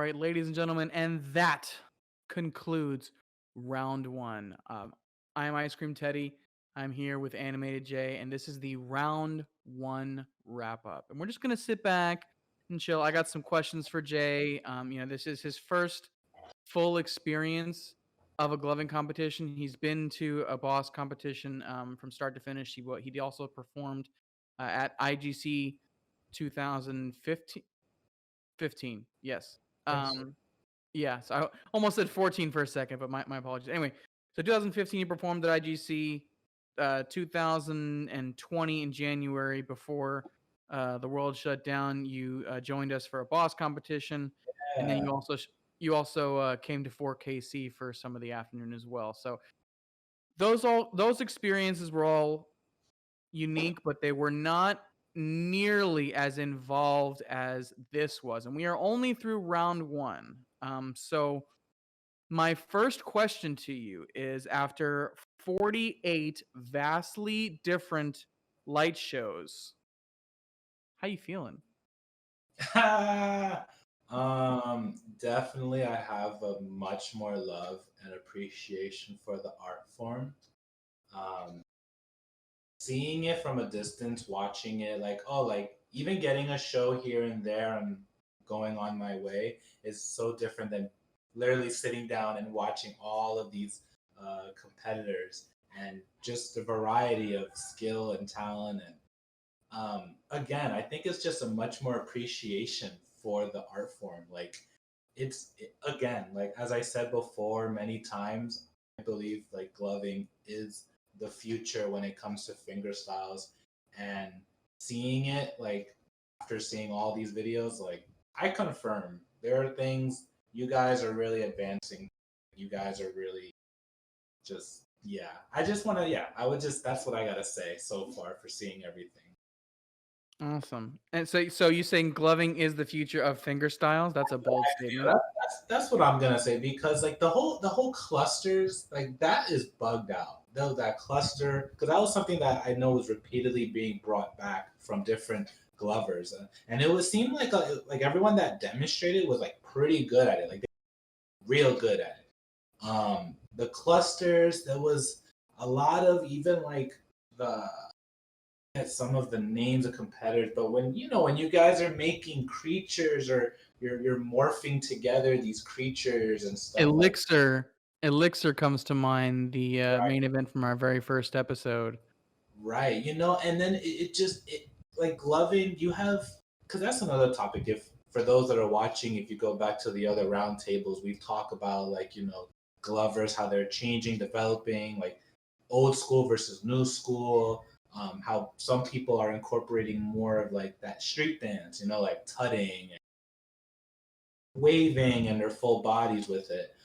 right, ladies and gentlemen, and that concludes round one. I am Ice Cream Teddy. I'm here with Animated Jay, and this is the round one wrap up. And we're just gonna sit back and chill. I got some questions for Jay. This is his first full experience of a gloving competition. He's been to a boss competition from start to finish. He also performed at IGC 2015. 15. Yes. Yes. Yeah. So I almost said 14 for a second, but my apologies. Anyway, so 2015 he performed at IGC. 2020 in January, before the world shut down, you joined us for a boss competition, and then Yeah. you also came to 4KC for some of the afternoon as well. So those experiences were all unique, but they were not nearly as involved as this was. And we are only through round one. So my first question to you is, after 48 vastly different light shows, how you feeling? Definitely I have a much more love and appreciation for the art form. Um, Seeing it from a distance, watching it, like, oh, like even getting a show here and there and going on my way is so different than literally sitting down and watching all of these competitors and just the variety of skill and talent. And again, I think it's just a much more appreciation for the art form. Like, again, like as I said before many times, I believe like gloving is the future when it comes to finger styles. And seeing it, like after seeing all these videos, like I confirm there are things you guys are really advancing. You guys are really just, yeah. I just want to, yeah, I would just, that's what I got to say so far for seeing everything. Awesome. And so you saying gloving is the future of finger styles? That's a bold I feel statement. that's what I'm gonna say, because like the whole clusters, like that is bugged out. Though that cluster, because that was something that I know was repeatedly being brought back from different glovers, and it would seem like everyone that demonstrated was like pretty good at it, like they were real good at it. The clusters, there was a lot of even like the at some of the names of competitors, but when you guys are making creatures, or you're morphing together these creatures and stuff like Elixir comes to mind, the right, main event from our very first episode. right, and then it like gloving, you have, because that's another topic. If for those that are watching, if you go back to the other round tables, we've talked about like glovers, how they're changing, developing, like old school versus new school. How some people are incorporating more of like that street dance, like tutting and waving and their full bodies with it.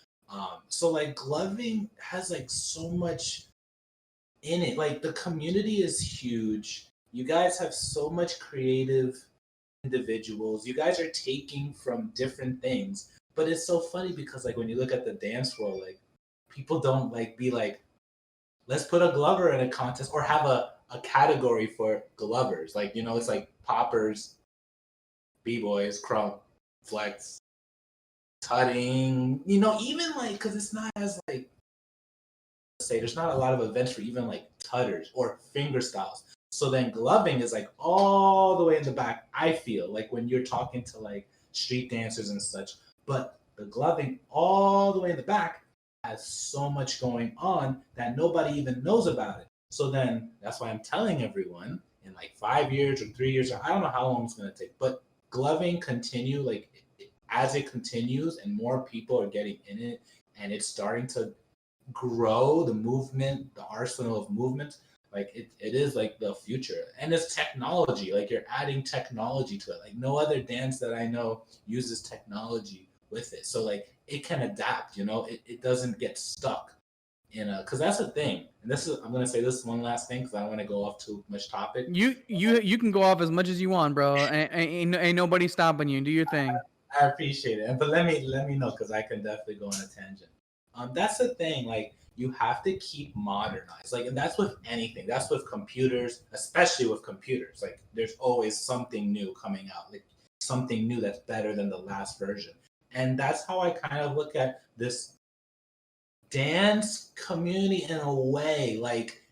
So like gloving has like so much in it. Like the community is huge. You guys have so much creative individuals. You guys are taking from different things. But it's so funny because like when you look at the dance world, like people don't like be like, let's put a glover in a contest or have a category for glovers. Like, it's like poppers, b-boys, crump, flex, tutting, even like, because it's not as like, say, there's not a lot of events for even like tutters or finger styles. So then gloving is like all the way in the back, I feel like when you're talking to like street dancers and such. But the gloving all the way in the back has so much going on that nobody even knows about it. So then that's why I'm telling everyone in like 5 years or 3 years, or I don't know how long it's going to take, but gloving continue, like as it continues and more people are getting in it and it's starting to grow the movement, the arsenal of movement, like it is like the future. And it's technology, like you're adding technology to it. Like no other dance that I know uses technology with it. So like it can adapt, it doesn't get stuck in a, because that's the thing. And I'm gonna say this one last thing because I don't want to go off too much topic. You can go off as much as you want, bro. Ain't nobody stopping you. Do your thing. I appreciate it, but let me know because I can definitely go on a tangent. That's the thing. Like you have to keep modernized. Like, and that's with anything. That's with computers, especially with computers. Like, there's always something new coming out. Like something new that's better than the last version. And that's how I kind of look at this dance community in a way. Like,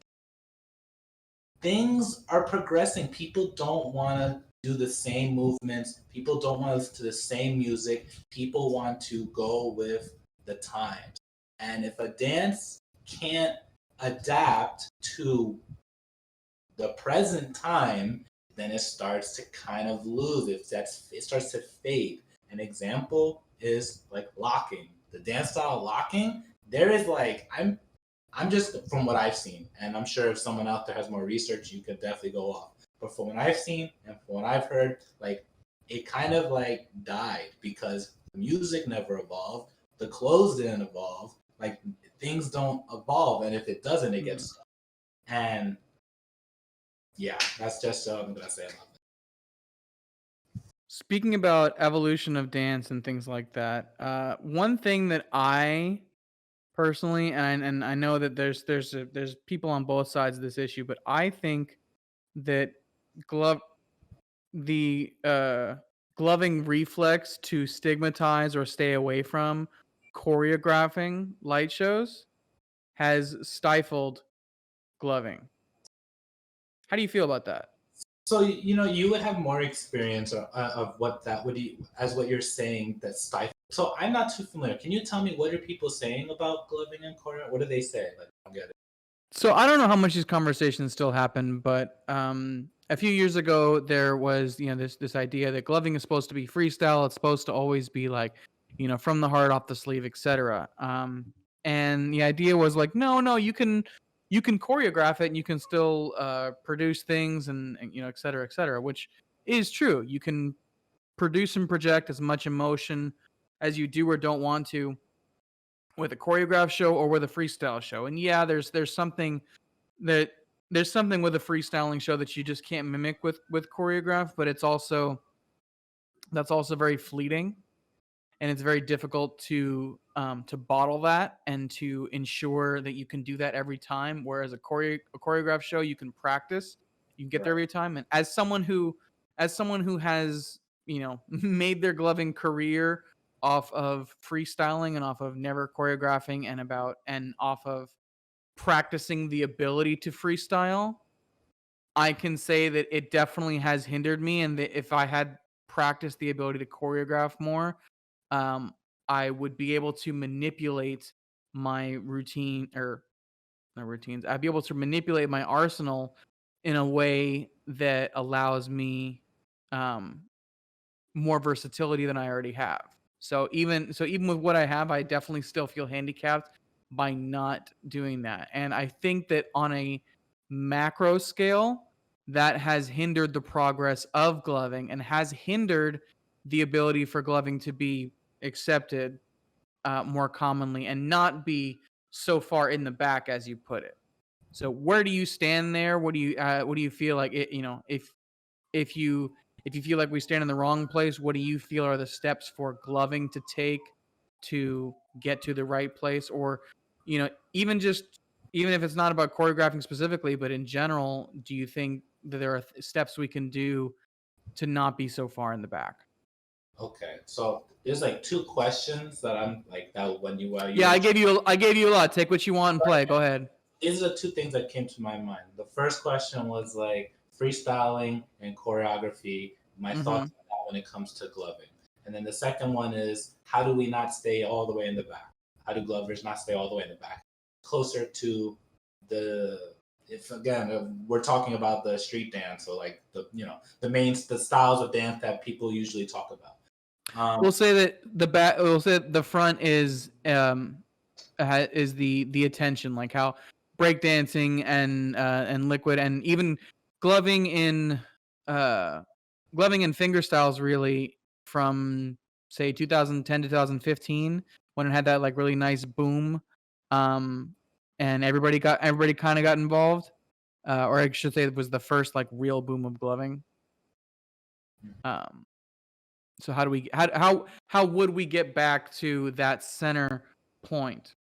things are progressing. People don't want to do the same movements. People don't want to listen to the same music. People want to go with the times. And if a dance can't adapt to the present time, then it starts to kind of lose. It starts to fade. An example is like locking. The dance style locking, there is like I'm just from what I've seen, and I'm sure if someone out there has more research, you could definitely go off. But from what I've seen and from what I've heard, like it kind of like died because the music never evolved, the clothes didn't evolve, like things don't evolve, and if it doesn't, it gets stuck. And yeah, that's just what I'm gonna say about that. Speaking about evolution of dance and things like that, one thing that I personally, and I know that there's people on both sides of this issue, but I think that glove the gloving reflex to stigmatize or stay away from choreographing light shows has stifled gloving. How do you feel about that? So you know, you would have more experience of what that would you, as what you're saying that stifle. So I'm not too familiar. Can you tell me what are people saying about gloving and choreo? What do they say? Like, I don't get it. So I don't know how much these conversations still happen, but a few years ago there was this idea that gloving is supposed to be freestyle. It's supposed to always be like from the heart, off the sleeve, etc. And the idea was like, no, you can choreograph it and you can still produce things and et cetera, which is true. You can produce and project as much emotion as you do or don't want to with a choreographed show or with a freestyle show. And yeah, that there's something with a freestyling show that you just can't mimic with choreograph, but it's also that's also very fleeting, and it's very difficult to bottle that and to ensure that you can do that every time. Whereas a choreographed show, you can practice, you can get there Right. every time. And as someone who has made their gloving career off of freestyling and off of never choreographing and off of practicing the ability to freestyle, I can say that it definitely has hindered me, and that if I had practiced the ability to choreograph more, um, I would be able to manipulate my routine or not routines. I'd be able to manipulate my arsenal in a way that allows me um, more versatility than I already have. So even with what I have, I definitely still feel handicapped by not doing that. And I think that on a macro scale, that has hindered the progress of gloving and has hindered the ability for gloving to be accepted more commonly and not be so far in the back as you put it. So where do you stand there? What do you feel like it, if you if you feel like we stand in the wrong place, what do you feel are the steps for gloving to take to get to the right place? Or even if it's not about choreographing specifically, but in general, do you think that there are steps we can do to not be so far in the back? Okay. So there's like two questions that I'm like that when you while you Yeah, were I gave you a lot. Take what you want and play. Go ahead. these are the two things that came to my mind. The first question was like freestyling and choreography, my Mm-hmm. thoughts on that when it comes to gloving. And then the second one is how do we not stay all the way in the back? How do glovers not stay all the way in the back? Closer to the if again we're talking about the street dance or like the styles of dance that people usually talk about. We'll say that the back. We'll say that the front is the attention, like how breakdancing and liquid and even gloving in uh gloving in finger styles really from say 2010 to 2015 when it had that like really nice boom, um and everybody kind of got involved, or I should say it was the first like real boom of gloving. um so how would we get back to that center point?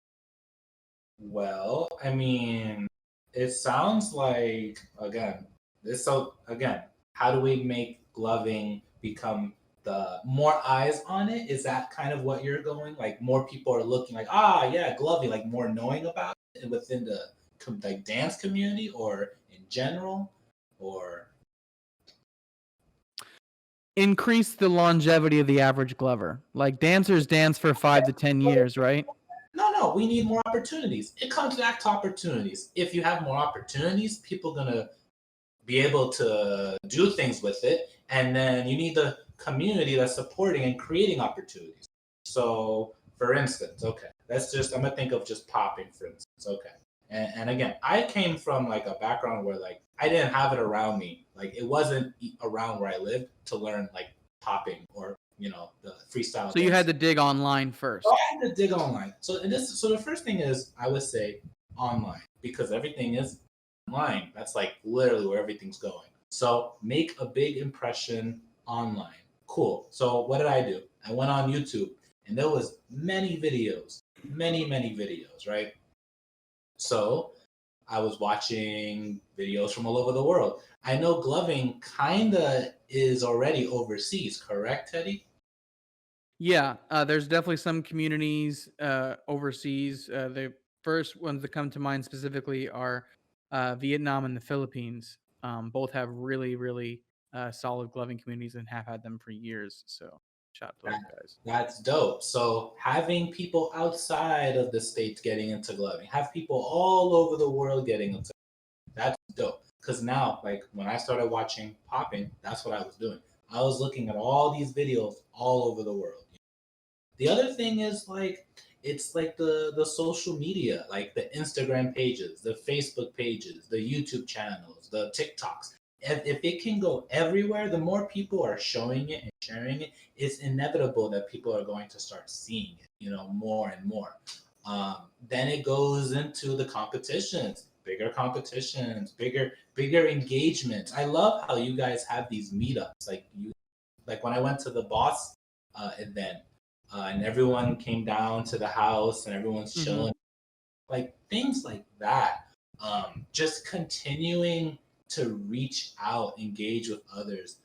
Well, I mean, it sounds like again, this so again, how do we make gloving become the more eyes on it? Is that kind of what you're going? Like more people are looking like, ah, yeah, gloving, like more knowing about it within the like dance community or in general, or Increase the longevity of the average glover. Like dancers dance for 5 to 10 years, right? no, we need more opportunities. It comes back to opportunities. If you have more opportunities, people are gonna be able to do things with it, and then you need the community that's supporting and creating opportunities. So, for instance, okay, I'm gonna think of just popping, for instance, okay. And again, I came from like a background where like I didn't have it around me, like it wasn't around where I lived to learn like popping or the freestyle So you had dance. to dig online So first. I had to dig online. So the first thing is I would say online because everything is online. That's like literally where everything's going. So make a big impression online. Cool. So what did I do? I went on YouTube and there was many videos, many videos, right? So I was watching videos from all over the world. I know gloving kinda is already overseas, correct, Teddy? Yeah, there's definitely some communities overseas. The first ones that come to mind specifically are Vietnam and the Philippines. Both have really, really solid gloving communities and have had them for years. So, shout out to those guys. That's dope. So having people outside of the states getting into gloving, have people all over the world getting into that's dope. Because now, like when I started watching popping, that's what I was doing. I was looking at all these videos all over the world. The other thing is like it's like the social media, like the Instagram pages, the Facebook pages, the YouTube channels, the TikToks. If it can go everywhere, the more people are showing it and sharing it, it's inevitable that people are going to start seeing it, more and more. Then it goes into the competitions, bigger engagements. I love how you guys have these meetups. Like when I went to the boss event, and everyone came down to the house and everyone's Hmm. chilling, like things like that. Just continuing to reach out, engage with others.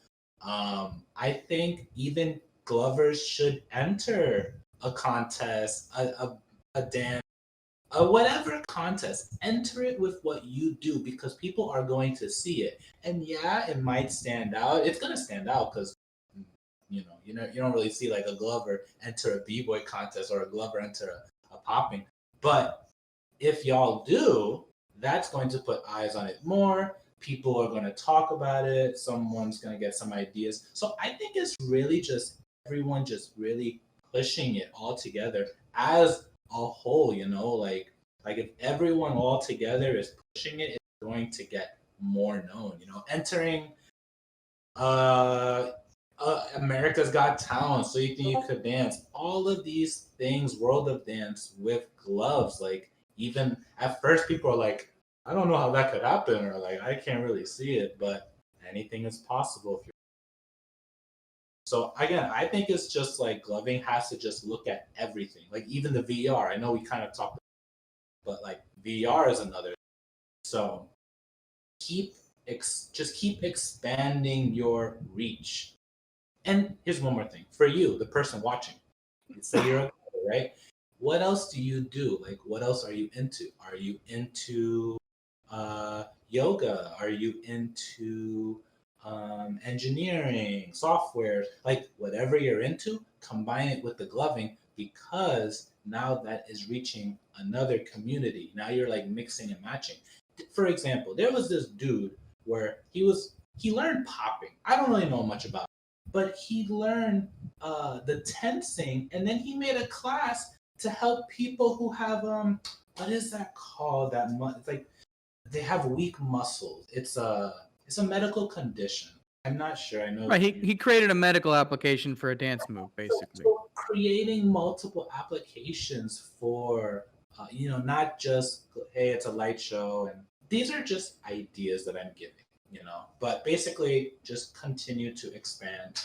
I think even Glovers should enter a contest, a dance, whatever contest. Enter it with what you do because people are going to see it. And yeah, it might stand out. It's gonna stand out because you don't really see like a Glover enter a b-boy contest or a Glover enter a popping. But if y'all do, that's going to put eyes on it more. People are going to talk about it. Someone's going to get some ideas. So I think it's really just everyone just really pushing it all together as a whole. Like if everyone all together is pushing it, it's going to get more known. Entering uh, America's Got Talent, So You Think You Could Dance. All of these things, World of Dance with gloves. Like, even at first, people are like, I don't know how that could happen, or like, I can't really see it, but anything is possible. So, again, I think it's just like gloving has to just look at everything. Like, even the VR. I know we kind of talked, but like, VR is another. So, keep just keep expanding your reach. And here's one more thing for you, the person watching. Say you're a right? What else do you do? Like, what else are you into? Are you into yoga? Are you into engineering, software? Like, whatever you're into, combine it with the gloving because now that is reaching another community. Now you're like mixing and matching. For example, there was this dude where he learned popping. I don't really know much about it, but he learned the tensing, and then he made a class to help people who have what is that called? It's like they have weak muscles. It's a medical condition. I'm not sure. I know. Right. He created a medical application for a dance move, basically. So creating multiple applications for not just hey, it's a light show, and these are just ideas that I'm giving. But basically just continue to expand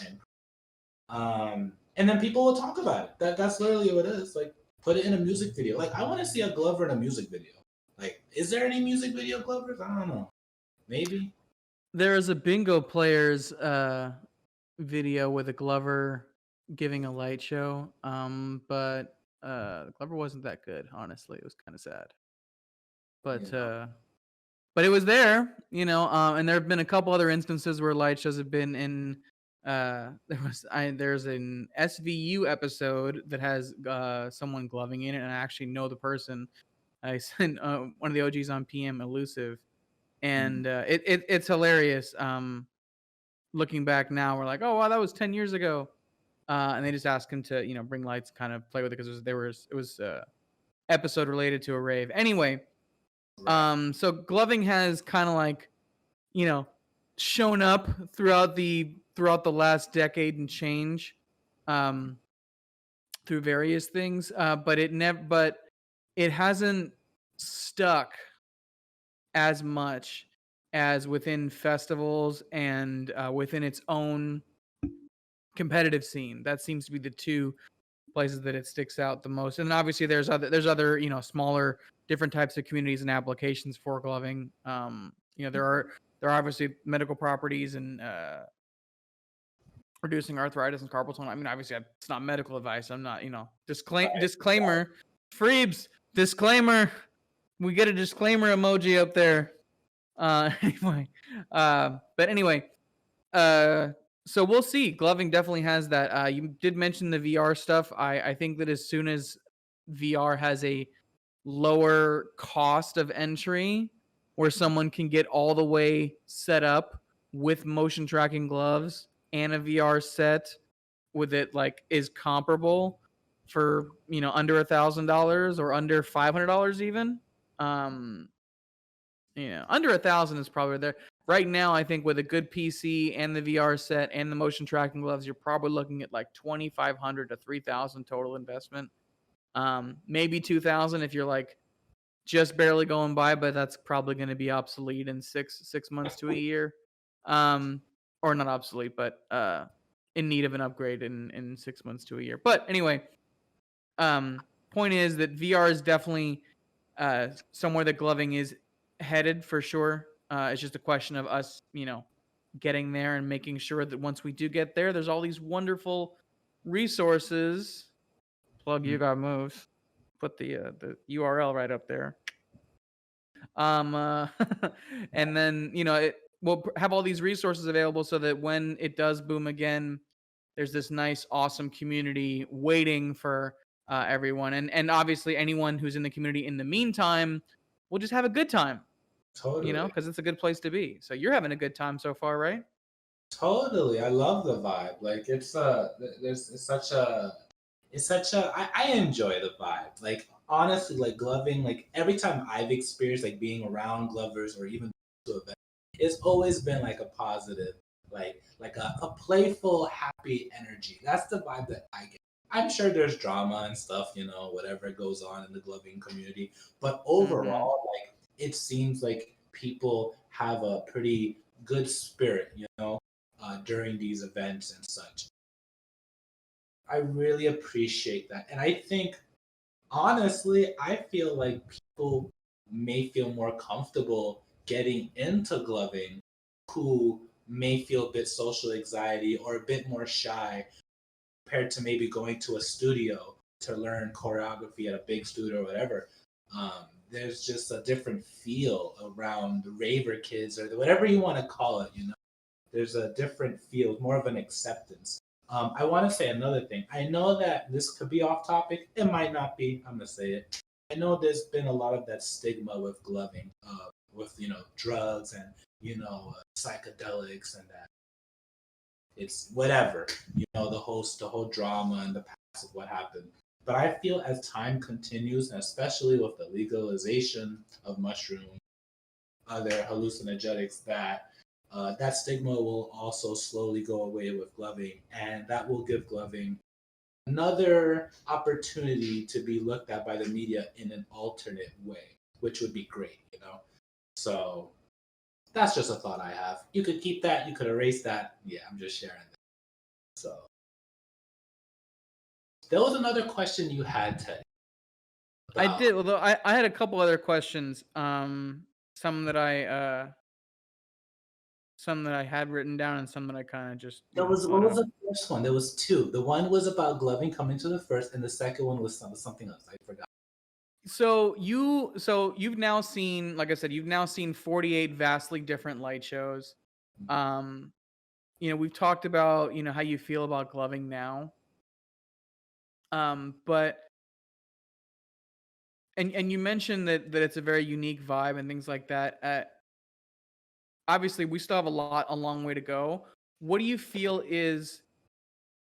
and then people will talk about it. That's literally what it is. Like put it in a music video. Like I want to see a Glover in a music video. Like, is there any music video Glovers? I don't know. Maybe. There is a bingo players video with a Glover giving a light show. But Glover wasn't that good, honestly. It was kind of sad. You But know, uh but it was there, and there have been a couple other instances where light shows have been in there's an SVU episode that has someone gloving in it, and I actually know the person. I sent one of the OGs on PM Elusive, mm, and it's hilarious. Looking back now, we're like, oh wow, that was 10 years ago. And they just asked him to, bring lights, kind of play with it, because it was episode related to a rave. Anyway, right. so gloving has kind of like, you know, shown up throughout the last decade and change, um, through various things. But it hasn't stuck as much as within festivals and within its own competitive scene. That seems to be the two places that it sticks out the most. And obviously there's other, smaller different types of communities and applications for gloving. There are obviously medical properties and reducing arthritis and carpal tunnel. I mean, obviously it's not medical advice. I'm not, Right. disclaimer. Freebs, disclaimer. We get a disclaimer emoji up there. Anyway, but anyway, uh, so we'll see. Gloving definitely has that. You did mention the VR stuff. I think that as soon as VR has a lower cost of entry, where someone can get all the way set up with motion tracking gloves and a VR set with it, like, is comparable for, under $1,000 or under $500 even. Um, under 1,000 is probably there. Right now, I think with a good PC and the VR set and the motion tracking gloves, you're probably looking at like 2,500 to 3,000 total investment. Maybe 2,000 if you're like just barely going by, but that's probably going to be obsolete in six months to a year. Um, or not obsolete, but in need of an upgrade in 6 months to a year. But anyway, point is that VR is definitely somewhere that gloving is headed for sure. It's just a question of us, getting there and making sure that once we do get there, there's all these wonderful resources. Plug Mm, YouGotMoves. Put the URL right up there. Um, uh, and then we'll have all these resources available so that when it does boom again, there's this nice, awesome community waiting for everyone, and obviously anyone who's in the community in the meantime will just have a good time, totally. because it's a good place to be. So you're having a good time so far, right? Totally. I love the vibe. Like there's it's such a I enjoy the vibe. Like honestly, like gloving, like every time I've experienced like being around glovers or even to events, it's always been like a positive, like a playful, happy energy. That's the vibe that I get. I'm sure there's drama and stuff, whatever goes on in the gloving community. But Mm-hmm. overall, like it seems like people have a pretty good spirit, during these events and such. I really appreciate that. And I think, honestly, I feel like people may feel more comfortable getting into gloving who may feel a bit social anxiety or a bit more shy compared to maybe going to a studio to learn choreography at a big studio or whatever. There's just a different feel around the raver kids or whatever you want to call it. There's a different feel, more of an acceptance. I want to say another thing. I know that this could be off topic. It might not be. I'm gonna say it. I know there's been a lot of that stigma with gloving, with drugs and psychedelics and that it's whatever. The whole drama and the past of what happened. But I feel as time continues, and especially with the legalization of mushrooms, other hallucinogenics, that stigma will also slowly go away with gloving, and that will give gloving another opportunity to be looked at by the media in an alternate way, which would be great. So that's just a thought I have. You could keep that, you could erase that. Yeah, I'm just sharing that. So there was another question you had, Teddy, I about. did, although I had a couple other questions. Some that I some that I had written down and some that I kind of just That was thought what was of. the first one? There was two. The one was about gloving coming to the first, and the second one was something else. I forgot. So you've now seen, like I said, you've now seen 48 vastly different light shows. Um, we've talked about, how you feel about gloving now. But and you mentioned that it's a very unique vibe and things like that. Obviously we still have a long way to go. What do you feel is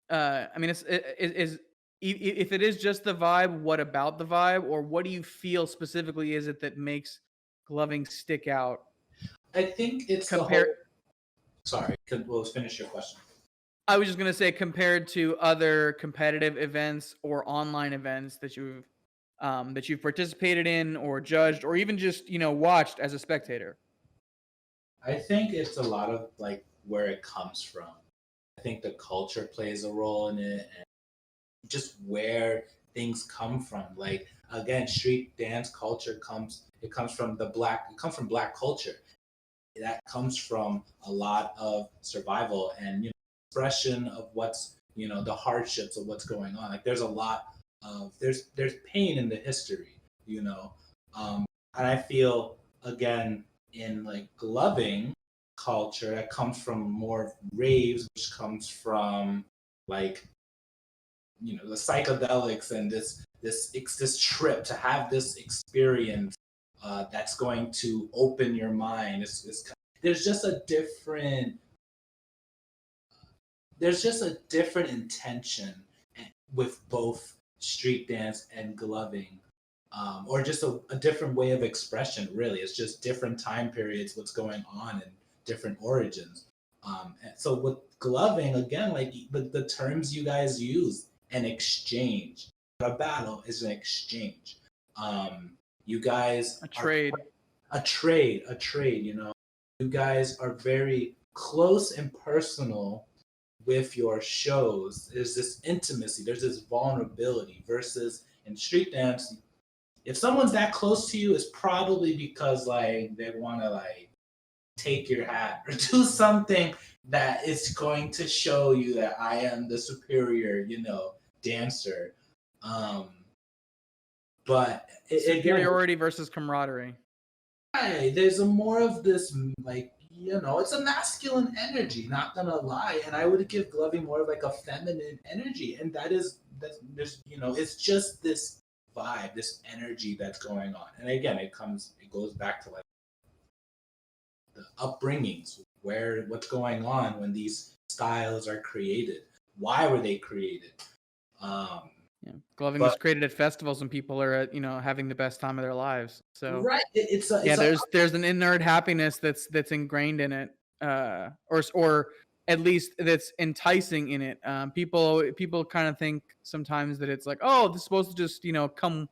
I mean, if it is just the vibe, what about the vibe, or what do you feel specifically is it that makes gloving stick out I think it's the compared? whole. Sorry, we'll finish your question. I was just gonna say compared to other competitive events or online events that you've participated in or judged or even just watched as a spectator. I think it's a lot of like where it comes from. I think the culture plays a role in it, and just where things come from. Like again, street dance culture comes. It comes from the black. It comes from black culture. That comes from a lot of survival and expression of what's the hardships of what's going on. Like there's a lot of there's pain in the history, you know, and I feel again in like gloving culture that comes from more raves, which comes from like the psychedelics and this trip to have this experience that's going to open your mind. There's just a different there's just a different intention with both street dance and gloving, or just a different way of expression. Really, it's just different time periods, what's going on, and different origins. And so with gloving, again, like the terms you guys use, an exchange. A battle is an exchange. You guys A are trade. a trade. You guys are very close and personal with your shows. There's this intimacy, there's this vulnerability versus in street dance, if someone's that close to you, it's probably because like they want to like take your hat or do something that is going to show you that I am the superior, dancer. Um, but again, Superiority versus camaraderie. right, there's a more of this like it's a masculine energy, not gonna lie, and I would give gloving more of like a feminine energy, and that's there's it's just this vibe, this energy that's going on, and again it goes back to like the upbringings, what's going on when these styles are created, why were they created. um Yeah. Gloving but was created at festivals when people are having the best time of their lives. So right, yeah, it's a there's an inert happiness that's ingrained in it, or at least that's enticing in it. People kind of think sometimes that it's like, oh, this is supposed to just come.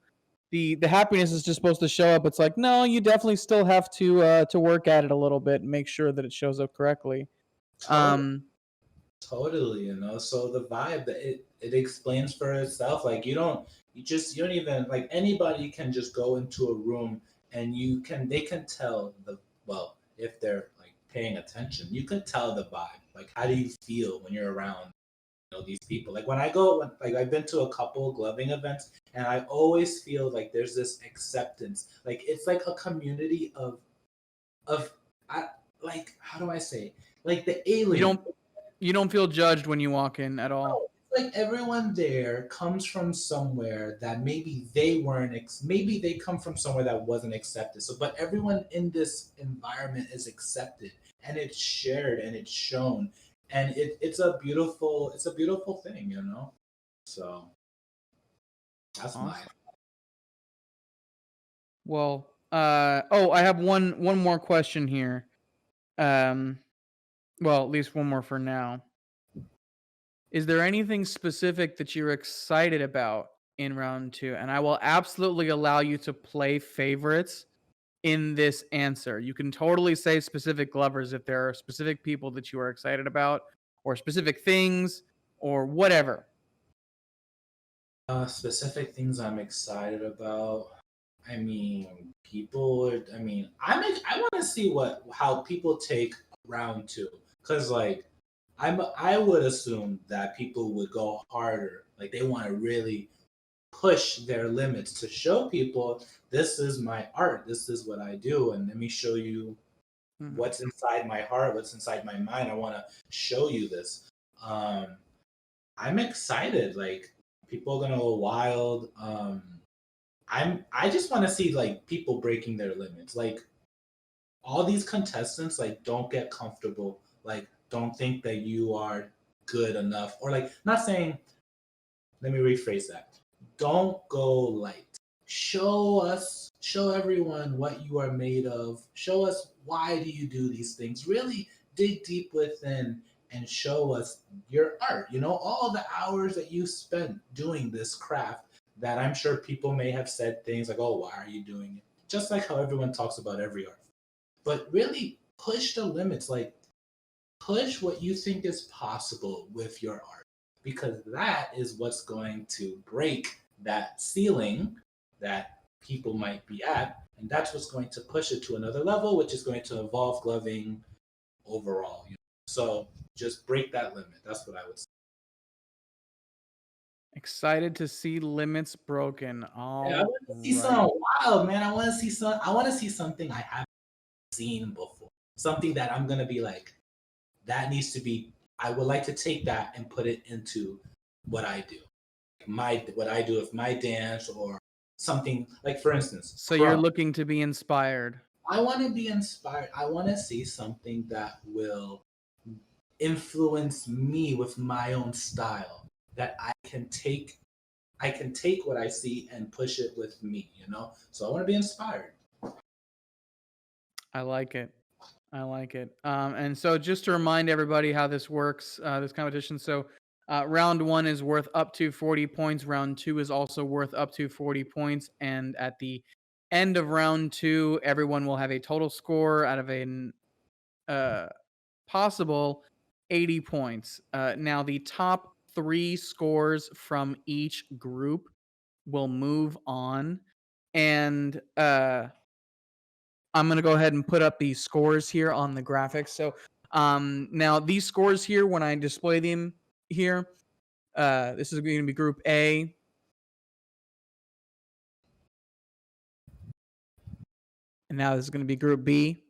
The happiness is just supposed to show up. It's like, no, you definitely still have to work at it a little bit and make sure that it shows up correctly. totally. Um, Totally, so the vibe that it explains for itself. Like you don't even like anybody can just go into a room and they can tell well, if they're like paying attention, you can tell the vibe. Like how do you feel when you're around these people? Like like I've been to a couple gloving events and I always feel like there's this acceptance. Like it's like a community of I, like how do I say, like the you alien. don't you don't feel judged when you walk in at all. No, it's like everyone there comes from somewhere that maybe they weren't. Maybe they come from somewhere that wasn't accepted. So, but everyone in this environment is accepted, and it's shared, and it's shown, and it's a beautiful thing, So that's my. Awesome. Well, I have one more question here. Um, well, at least one more for now. Is there anything specific that you're excited about in round two? And I will absolutely allow you to play favorites in this answer. You can totally say specific glovers if there are specific people that you are excited about, or specific things, or whatever. Specific things I'm excited about. I mean, people. I mean, I want to see how people take round two, because like I would assume that people would go harder, like they want to really push their limits to show people this is my art, this is what I do, and let me show you what's inside my heart, what's inside my mind. I want to show you this. Um, I'm excited. Like people are gonna go wild. I just want to see like people breaking their limits. Like all these contestants, like don't get comfortable. Like don't think that you are good enough, or like not saying. Let me rephrase that. Don't go light. Show everyone what you are made of. Show us why do you do these things. Really dig deep within and show us your art. You know, all the hours that you spent doing this craft that I'm sure people may have said things like, oh, why are you doing it? Just like how everyone talks about every art. But really push the limits, like push what you think is possible with your art, because that is what's going to break that ceiling that people might be at, and that's what's going to push it to another level, which is going to evolve gloving overall. You know? So just break that limit. That's what I would say. Excited to see limits broken. Yeah, I All want to see right. something wild, man. I want to see something I haven't seen before. Something that I'm gonna be like, that needs to be. I would like to take that and put it into what I do. What I do with my dance, or something like, for instance, So you're crumb. looking to be inspired. I want to be inspired. I want to see something that will influence me with my own style, that I can take what I see and push it with me, you know? So I want to be inspired. I like it. I like it. And so just to remind everybody how this works, this competition. So round one is worth up to 40 points. Round two is also worth up to 40 points. And at the end of round two, everyone will have a total score out of a possible 80 points. Now, the top three scores from each group will move on. And I'm going to go ahead and put up the scores here on the graphics. So now these scores here, when I display them here, this is going to be Group A. And now this is going to be Group B.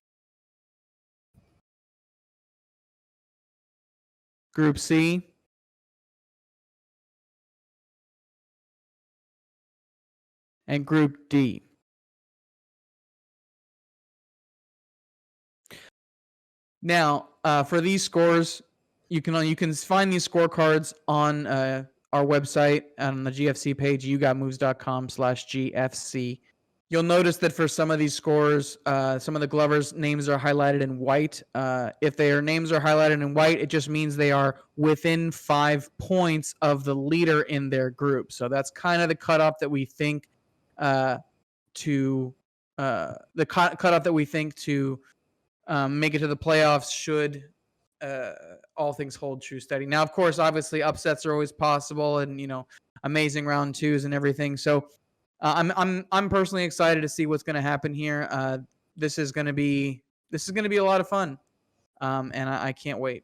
Group C. And Group D. Now, for these scores, you can find these scorecards on our website on the GFC page, yougotmoves.com/GFC. You'll notice that for some of these scores, some of the Glovers' names are highlighted in white. If their names are highlighted in white, it just means they are within 5 points of the leader in their group. So that's kind of the cutoff that we think to make it to the playoffs should all things hold true steady. Now, of course, obviously upsets are always possible, and amazing round twos and everything. So I'm personally excited to see what's going to happen here. This is going to be a lot of fun, and I can't wait.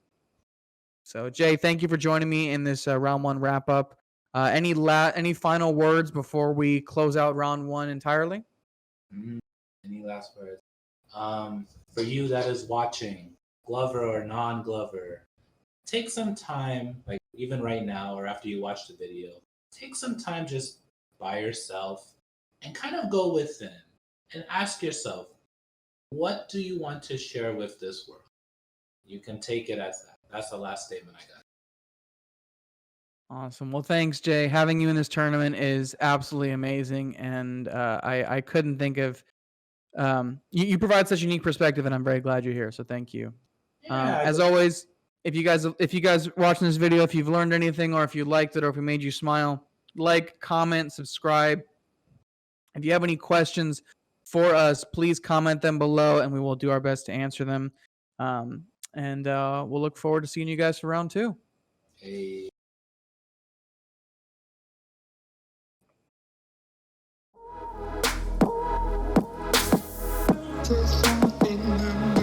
So Jay, thank you for joining me in this round one wrap up. Any final words before we close out round one entirely? Any last words? For you that is watching, Glover or non-Glover, take some time, like even right now or after you watch the video, take some time just by yourself and kind of go within and ask yourself, what do you want to share with this world? You can take it as that. That's the last statement I got. Awesome. Well, thanks, Jay. Having you in this tournament is absolutely amazing, and I couldn't think of you provide such unique perspective, and I'm very glad you're here. So thank you. Yeah, As always, if you guys watching this video, if you've learned anything, or if you liked it, or if it made you smile, like, comment, subscribe. If you have any questions for us, please comment them below, and we will do our best to answer them. And we'll look forward to seeing you guys for round two. hey. There's something in the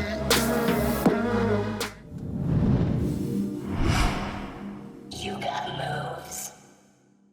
air. You got moves.